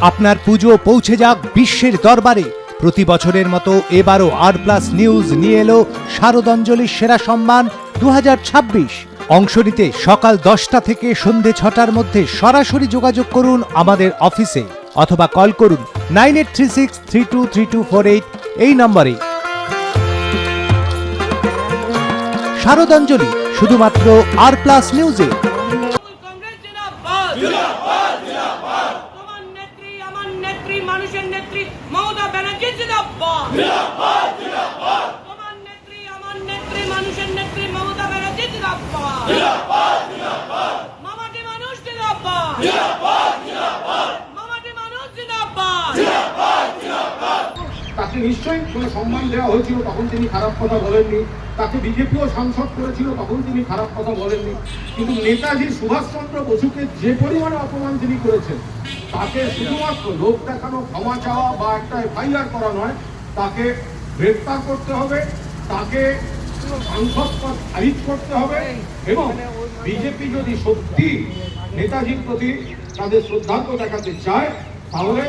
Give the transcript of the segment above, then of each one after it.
আপনার পুজো পৌঁছে যাক বিশ্বের দরবারে। প্রতি বছরের মতো এবারও আর+ নিউজ নিয়ে এলো শারদাঞ্জলির সেরা সম্মান 2026। অংশ নিতে সকাল 10টা থেকে সন্ধে 6টার মধ্যে সরাসরি যোগাযোগ করুন আমাদের অফিসে অথবা কল করুন 9836323248 এই নম্বরে। শারদাঞ্জলি শুধুমাত্র আর+ নিউজে। মানুষের নেত্রী মমতা ব্যানার্জি জিন্দাবাদ। জিন্দাবাদ জিন্দাবাদ। তোমার নেত্রী আমার নেত্রী মানুষের নেত্রী মমতা ব্যানার্জি জিন্দাবাদ। জিন্দাবাদ জিন্দাবাদ। মামাটি মানুষ জিন্দাবাদ। জিন্দাবাদ জিন্দাবাদ। মামাটি মানুষ জিন্দাবাদ। জিন্দাবাদ জিন্দাবাদ। তাকে নিশ্চয়ই কোনো সম্মান দেওয়া হয়েছিল, তখন তিনি খারাপ কথা বলেননি। তাকে বিজেপিও সাংসদ করেছিল, তখন তিনি খারাপ কথা বলেননি। কিন্তু নেতাজি সুভাষচন্দ্র বসুকে যে পরিমাণে অপমান তিনি করেছেন, তাকে শুধুমাত্র লোক দেখানো, ক্ষমা চাওয়া বা একটা FIR করা নয়, তাকে গ্রেফতার করতে হবে, তাকে সাংসদ পদ খারিজ করতে হবে। এবং বিজেপি যদি সত্যি নেতাজির প্রতি তাদের শ্রদ্ধার্ঘ্য দেখাতে চায়, তাহলে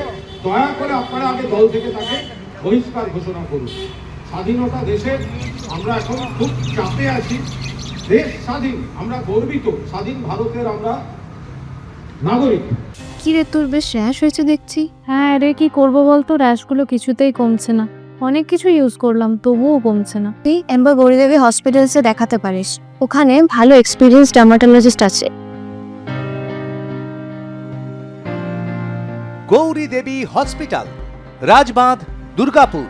দয়া করে আপনারা আগে দল থেকে তাকে বহিষ্কার ঘোষণা করুন। স্বাধীনতা দেশের, আমরা এখন খুব চাপে আছি। দেশ স্বাধীন, আমরা গর্বিত, স্বাধীন ভারতের আমরা নাগরিক। কি রে, তোর বেশ র্যাশ হয়েছে দেখছি। হ্যাঁ রে, কি করবো বলতো, র্যাশগুলো কিছুতেই কমছে না। অনেক কিছু ইউজ করলাম তবুও কমছে না। তুই এম্বার গৌরীদেবী হসপিটালসে দেখাতে পারিস, ওখানে ভালো এক্সপিরিয়েন্স ডার্মাটোলজিস্ট আছে। গৌরী দেবী হসপিটাল, রাজবাঁধ, দুর্গাপুর।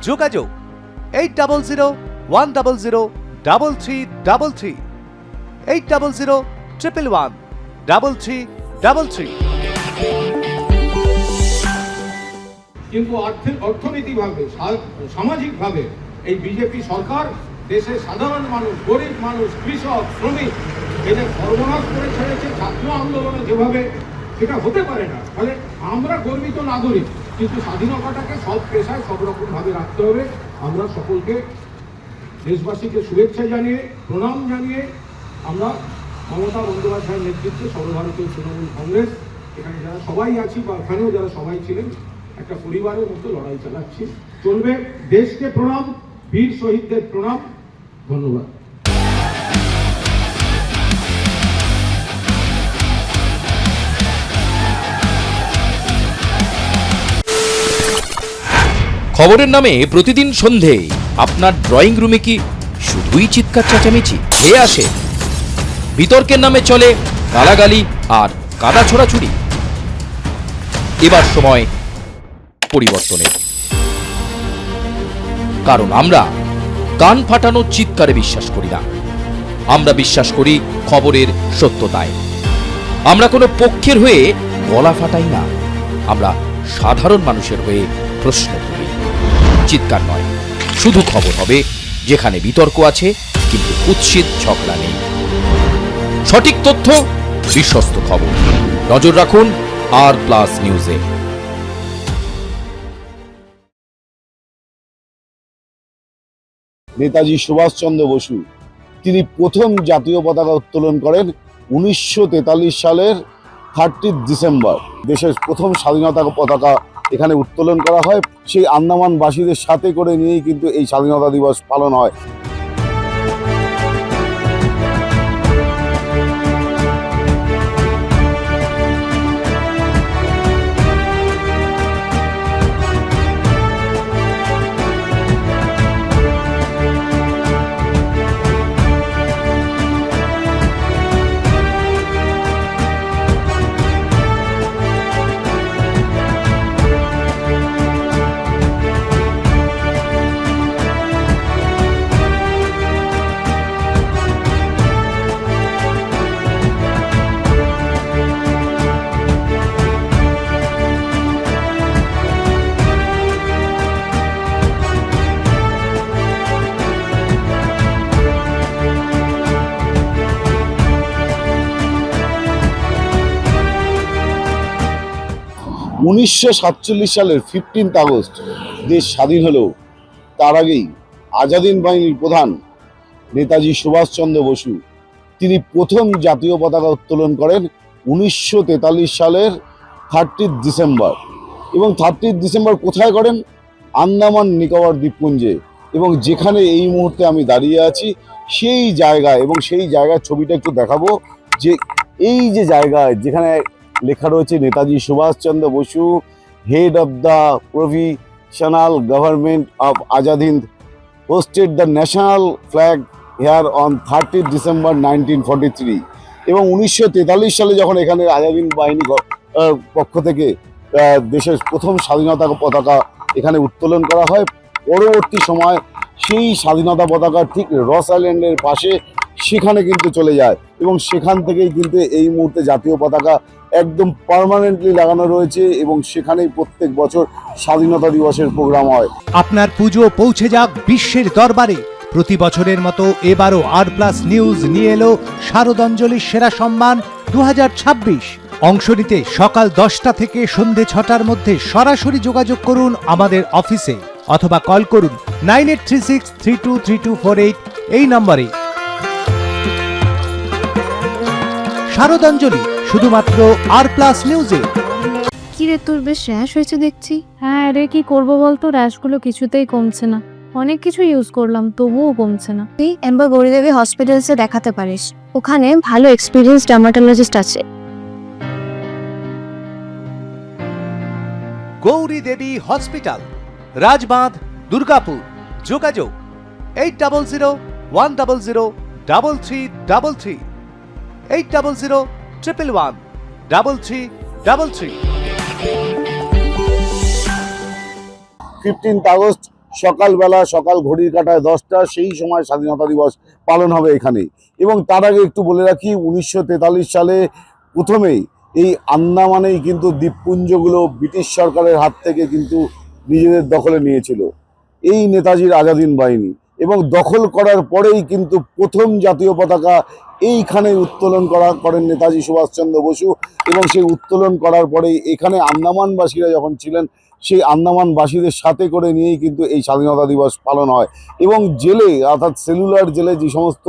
যোগাযোগ 8001003333, 8001113333। কিন্তু অর্থনীতিভাবে, সামাজিকভাবে এই বিজেপি সরকার দেশের সাধারণ মানুষ, গরিব মানুষ, কৃষক, শ্রমিক এদের সর্বনাশ করে ছেড়েছে। ছাত্র আন্দোলনে যেভাবে, এটা হতে পারে না। ফলে আমরা গর্বিত নাগরিক, কিন্তু স্বাধীনতাটাকে সব পেশায় সব রকম ভাবে রাখতে হবে। আমরা সকলকে, দেশবাসীকে শুভেচ্ছা জানিয়ে, প্রণাম জানিয়ে, আমরা মমতা বন্দ্যোপাধ্যায়ের নেতৃত্বে সর্বভারতীয় তৃণমূল কংগ্রেস, এখানে যারা সবাই আছি বা এখানেও যারা সবাই ছিলেন, একটা পরিবারের মতো লড়াই চালাচ্ছি। চলবে। দেশকে প্রণাম, বীর শহীদদের প্রণাম। ধন্যবাদ। খবরের নামে প্রতিদিন সন্ধে আপনার ড্রয়িং রুমে কি শুধুই চিৎকার চেঁচামেচি খেয়ে আসে? বিতর্কের নামে চলে গালাগালি আর কাদা ছোড়াছুড়ি। এবার সময় পরিবর্তনের, কারণ আমরা কান ফাটানো চিৎকারে বিশ্বাস করি না। আমরা বিশ্বাস করি খবরের সত্যতায়। আমরা কোনো পক্ষের হয়ে গলা ফাটাই না, আমরা সাধারণ মানুষের হয়ে প্রশ্ন করি। চিৎকার নয়, শুধু খবর হবে যেখানে বিতর্ক আছে কিন্তু কুৎসিত ঝগড়া নেই। সঠিক তথ্য, বিশ্বস্ত খবর। নজর রাখুন আর+ নিউজে। নেতাজি সুভাষচন্দ্র বসু তিনি প্রথম জাতীয় পতাকা উত্তোলন করেন 1943 সালের 30 ডিসেম্বর। দেশের প্রথম স্বাধীনতা পতাকা এখানে উত্তোলন করা হয়। সেই আন্দামানবাসীদের সাথে করে নিয়েই কিন্তু এই স্বাধীনতা দিবস পালন হয়। 1947 সালের 15 আগস্ট দেশ স্বাধীন হলেও তার আগেই আজাদিন বাহিনীর প্রধান নেতাজি সুভাষচন্দ্র বসু তিনি প্রথম জাতীয় পতাকা উত্তোলন করেন 1943 সালের 30 ডিসেম্বর। এবং 30 ডিসেম্বর কোথায় করেন? আন্দামান নিকোবর দ্বীপপুঞ্জে। এবং যেখানে এই মুহূর্তে আমি দাঁড়িয়ে আছি সেই জায়গায়, এবং সেই জায়গার ছবিটা একটু দেখাবো, যে এই যে জায়গায় যেখানে লেখা রয়েছে Netaji Subhash Chandra Basu, head of the provisional government of Azad Hind, hosted the national flag hair on 30 December 1943। এবং 1943 সালে যখন এখানে আজাদ হিন্দ বাহিনী পক্ষ থেকে দেশের প্রথম স্বাধীনতা পতাকা এখানে উত্তোলন করা হয়, পরবর্তী সময় সেই স্বাধীনতা পতাকা ঠিক রস আইল্যান্ডের পাশে সেখানে কিন্তু চলে যায়, এবং সেখান থেকেই কিন্তু এই মুহূর্তে জাতীয় পতাকা একদম পার্মানেন্টলি লাগানো রয়েছে, এবং সেখানেই প্রত্যেক বছর স্বাধীনতা দিবসের প্রোগ্রাম হয়। আপনার পুজো পৌঁছে যাক বিশ্বের দরবারে। প্রতি বছরের মতো এবারও আর+ নিউজ নিয়ে এলো শারদাঞ্জলির সেরা সম্মান 2026। অংশ নিতে সকাল 10টা থেকে সন্ধে 6টার মধ্যে সরাসরি যোগাযোগ করুন আমাদের অফিসে, অথবা কল করুন 9836323248 এই নম্বরে। শারদাঞ্জলি শুধুমাত্র আর+ নিউজে। কি রে, তোর বেশ র্যাশ হয়েছে দেখছি। হ্যাঁ রে, কি করবো বলতো, র্যাশগুলো কিছুতেই কমছে না। অনেক কিছু ইউজ করলাম তবুও কমছে না। তুই এম্বার গৌরীদেবী হসপিটালসে দেখাতে পারিস, ওখানে ভালো এক্সপিরিয়েন্স ডার্মাটোলজিস্ট আছে। গৌরী দেবী হসপিটাল, রাজবাঁধ, দুর্গাপুর। যোগাযোগ 8001003333, 8001113333। 15 আগস্ট সকালবেলা, সকাল ঘড়ির কাঁটায় 10টা, সেই সময় স্বাধীনতা দিবস পালন হবে এখানে। এবং তার আগে একটু বলে রাখি, 1943 সালে প্রথমেই এই আন্দামানেই কিন্তু দ্বীপপুঞ্জগুলো ব্রিটিশ সরকারের হাত থেকে কিন্তু নিজেদের দখলে নিয়েছিল এই নেতাজির আজাদ হিন্দ বাহিনী। এবং দখল করার পরেই কিন্তু প্রথম জাতীয় পতাকা এইখানে উত্তোলন করেন নেতাজি সুভাষচন্দ্র বসু। এবং সেই উত্তোলন করার পরেই এখানে আন্দামানবাসীরা যখন ছিলেন, সেই আন্দামানবাসীদের সাথে করে নিয়েই কিন্তু এই স্বাধীনতা দিবস পালন হয়। এবং জেলে, অর্থাৎ সেলুলার জেলে যে সমস্ত,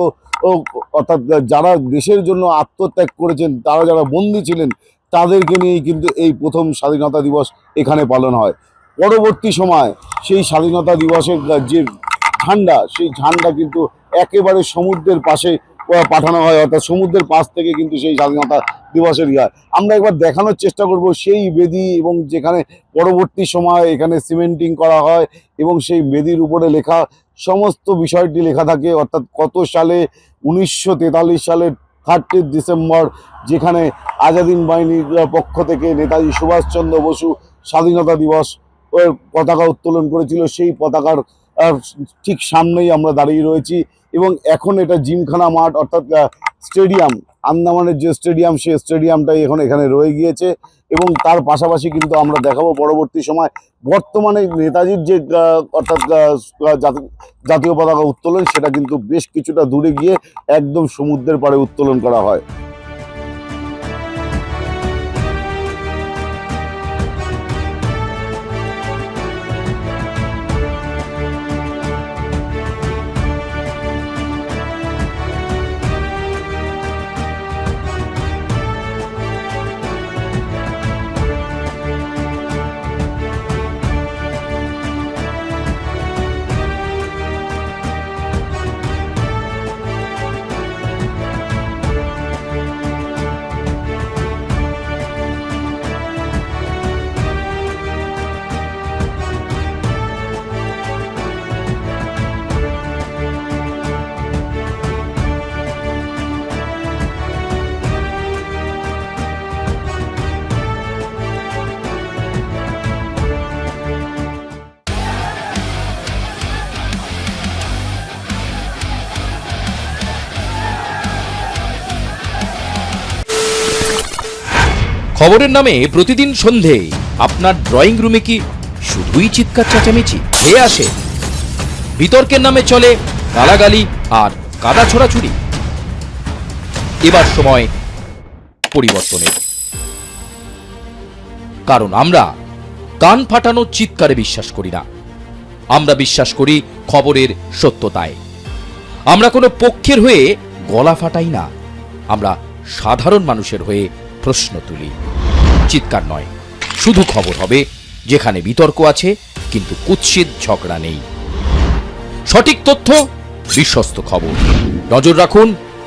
অর্থাৎ যারা দেশের জন্য আত্মত্যাগ করেছেন, তারা যারা বন্দী ছিলেন, তাদেরকে নিয়েই কিন্তু এই প্রথম স্বাধীনতা দিবস এখানে পালন হয়। পরবর্তী সময় সেই স্বাধীনতা দিবসের যে ঝান্ডা, সেই ঝান্ডা কিন্তু একেবারে সমুদ্রের পাশে পাঠানো হয়, অর্থাৎ সমুদ্রের পাশ থেকে কিন্তু সেই স্বাধীনতা দিবসের হয়। আমরা একবার দেখানোর চেষ্টা করব সেই বেদি, এবং যেখানে পরবর্তী সময় এখানে সিমেন্টিং করা হয়, এবং সেই বেদির উপরে লেখা সমস্ত বিষয়টি লেখা থাকে, অর্থাৎ কত সালে, 1943 সালের 30 ডিসেম্বর, যেখানে আজাদ হিন্দ বাহিনীর পক্ষ থেকে নেতাজি সুভাষচন্দ্র বসু স্বাধীনতা দিবস পতাকা উত্তোলন করেছিল, সেই পতাকার ঠিক সামনেই আমরা দাঁড়িয়ে রয়েছি। এবং এখন এটা জিমখানা মাঠ, অর্থাৎ স্টেডিয়াম, আন্দামানের যে স্টেডিয়াম, সেই স্টেডিয়ামটাই এখন এখানে রয়ে গিয়েছে। এবং তার পাশাপাশি কিন্তু আমরা দেখাবো পরবর্তী সময় বর্তমানে নেতাজির যে অর্থাৎ জাতীয় পতাকা উত্তোলন, সেটা কিন্তু বেশ কিছুটা দূরে গিয়ে একদম সমুদ্রের পাড়ে উত্তোলন করা হয়। খবরের নামে প্রতিদিন সন্ধে আপনার ড্রয়িং রুমে কি শুধুই চিৎকার চেঁচামেচি হে আসে? বিতর্কের নামে চলে গালাগালি আর কাদা ছোড়াছুড়ি। এবার সময় পরিবর্তনের। কারণ আমরা কান ফাটানো চিৎকারে বিশ্বাস করি না। আমরা বিশ্বাস করি খবরের সত্যতায়। আমরা কোনো পক্ষের হয়ে গলা ফাটাই না, আমরা সাধারণ মানুষের হয়ে প্রশ্ন তুলি। চিৎকার নয়, শুধু খবর হবে যেখানে বিতর্ক আছে কিন্তু কুৎসিত ঝগড়া নেই। সঠিক তথ্য, বিশ্বস্ত খবর। নজর রাখুন